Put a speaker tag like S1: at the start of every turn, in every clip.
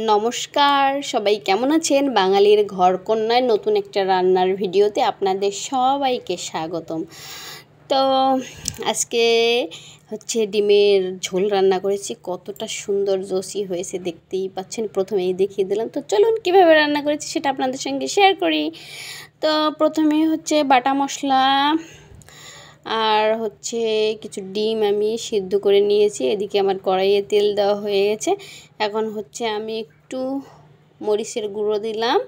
S1: নমস্কার, সবাই কেমন আছেন? বাঙালির ঘরকন্যায় নতুন একটা রান্নার ভিডিওতে আপনাদের সবাইকে স্বাগতম। তো আজকে হচ্ছে ডিমের ঝোল রান্না করেছি। কতটা সুন্দর জুসি হয়েছে দেখতেই পাচ্ছেন, প্রথমেই দেখিয়ে দিলাম। তো চলুন কীভাবে রান্না করেছি সেটা আপনাদের সঙ্গে শেয়ার করি। তো প্রথমে হচ্ছে বাটা মশলা আর হচ্ছে কিছু ডিম আমি সিদ্ধ করে নিয়েছি। এদিকে আমার কড়াইয়ে তেল দেওয়া হয়ে গেছে। এখন হচ্ছে আমি একটু মরিচের গুঁড়ো দিলাম,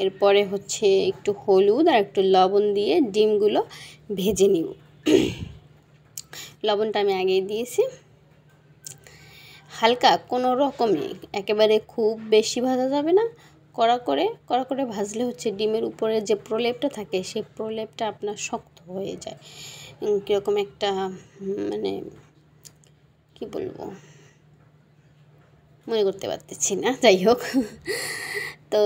S1: এরপরে হচ্ছে একটু হলুদ আর একটু লবণ দিয়ে ডিমগুলো ভেজে নিব। লবণটা আমি আগেই দিয়েছি। হালকা কোনো রকমে, একেবারে খুব বেশি ভাজা যাবে না, কড়া করে ভাজলে হচ্ছে ডিমের উপরে যে প্রলেপটা থাকে সেই প্রলেপটা আপনার শক্ত হয়ে যায়। কীরকম একটা মানে কি বলবো, মনে করতে পারতেছি না, যাই হোক। তো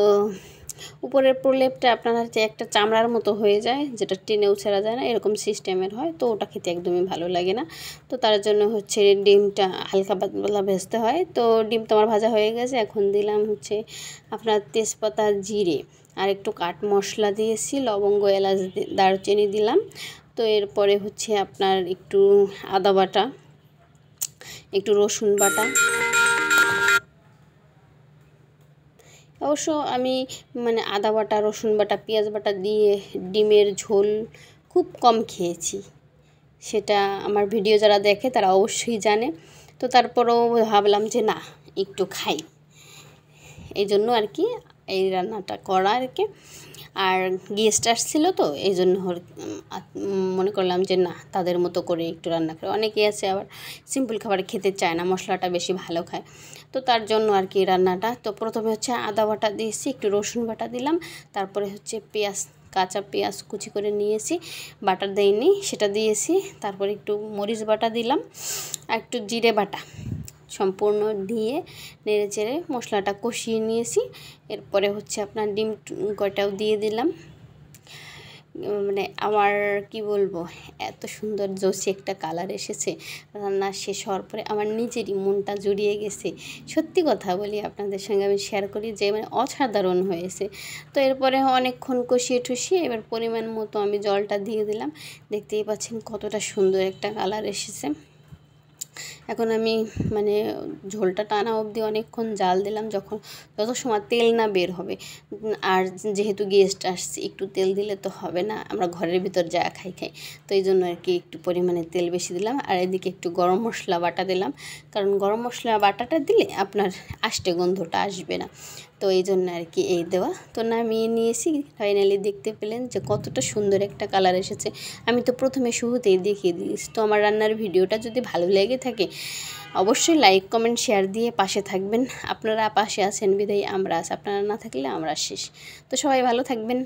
S1: উপরের প্রলেপটা আপনার হচ্ছে একটা চামড়ার মতো হয়ে যায়, যেটা টেনেও ছেঁড়া যায় না, এরকম সিস্টেমের হয়। তো ওটা খেতে একদমই ভালো লাগে না। তো তার জন্য হচ্ছে ডিমটা হালকা পাতলা ভাজতে হয়। তো ডিম তো আমার ভাজা হয়ে গেছে। এখন দিলাম হচ্ছে আপনার তেজপাতা, জিরে আর একটু কাঠ মশলা দিয়েছি, লবঙ্গ, এলাচ, দারচিনি দিলাম। তো এরপরে হচ্ছে আপনার একটু আদা বাটা, একটু রসুন বাটা। অবশ্য আমি আদা বাটা, রসুন বাটা, পেঁয়াজ বাটা দিয়ে ডিমের ঝোল খুব কম খেয়েছি। সেটা আমার ভিডিও যারা দেখে তারা অবশ্যই জানে। তো তারপরেও ভাবলাম যে না, একটু খাই, এই জন্য আর কি এই রান্নাটা করা আর কি। আর গেস্ট আসছিল, তো এই জন্য মনে করলাম যে না, তাদের মতো করে একটু রান্না করে। অনেকেই আছে আবার সিম্পল খাবার খেতে চায় না, মশলাটা বেশি ভালো খায়। তো তার জন্য আর কি রান্নাটা। তো প্রথমে হচ্ছে আদা বাটা দিয়েছি, একটু রসুন বাটা দিলাম, তারপরে হচ্ছে পেঁয়াজ, কাঁচা পেঁয়াজ কুচি করে নিয়েছি, বাটা দেইনি সেটা দিয়েছি। তারপরে একটু মরিচ বাটা দিলাম আর একটু জিরে বাটা সম্পূর্ণ দিয়ে নেড়ে চেড়ে মশলাটা কষিয়ে নিয়েছি। এরপরে হচ্ছে আপনার ডিম কয়টাও দিয়ে দিলাম। আমার কি বলবো, এত সুন্দর জোসি একটা কালার এসেছে। রান্না শেষ হওয়ার পরে আমার নিজেরই মনটা জুড়িয়ে গেছে। সত্যি কথা বলি, আপনাদের সঙ্গে আমি শেয়ার করি যে অসাধারণ হয়েছে। তো এরপরে অনেকক্ষণ কষিয়ে ঠুষিয়ে এবার পরিমাণ মতো আমি জলটা দিয়ে দিলাম। দেখতেই পাচ্ছেন কতটা সুন্দর একটা কালার এসেছে। এখন আমি ঝোলটা টানা অবধি অনেকক্ষণ জাল দিলাম, যত সময় তেল না বের হবে। আর যেহেতু গেস্ট আসছে, একটু তেল দিলে তো হবে না, আমরা ঘরের ভিতর যা খাই। তো এই জন্য আর কি একটু পরিমাণে তেল বেশি দিলাম। আর এদিকে একটু গরম মশলা বাটা দিলাম, কারণ গরম মশলা বাটাটা দিলে আপনার আষ্টে গন্ধটা আসবে না। তো এই জন্য আর কি এই দেওয়া। তো নামিয়ে নিয়েছি। ফাইনালি দেখতে পেলেন যে কতটা সুন্দর একটা কালার এসেছে। আমি তো প্রথমে শুরুতেই দেখিয়ে দিয়েছি। তো আমার রান্নার ভিডিওটা যদি ভালো লেগে থাকে অবশ্যই লাইক, কমেন্ট, শেয়ার দিয়ে পাশে থাকবেন। আপনারা পাশে আছেন বিধায় আমরা আছি, আপনারা না থাকলে আমরা শেষ। তো সবাই ভালো থাকবেন।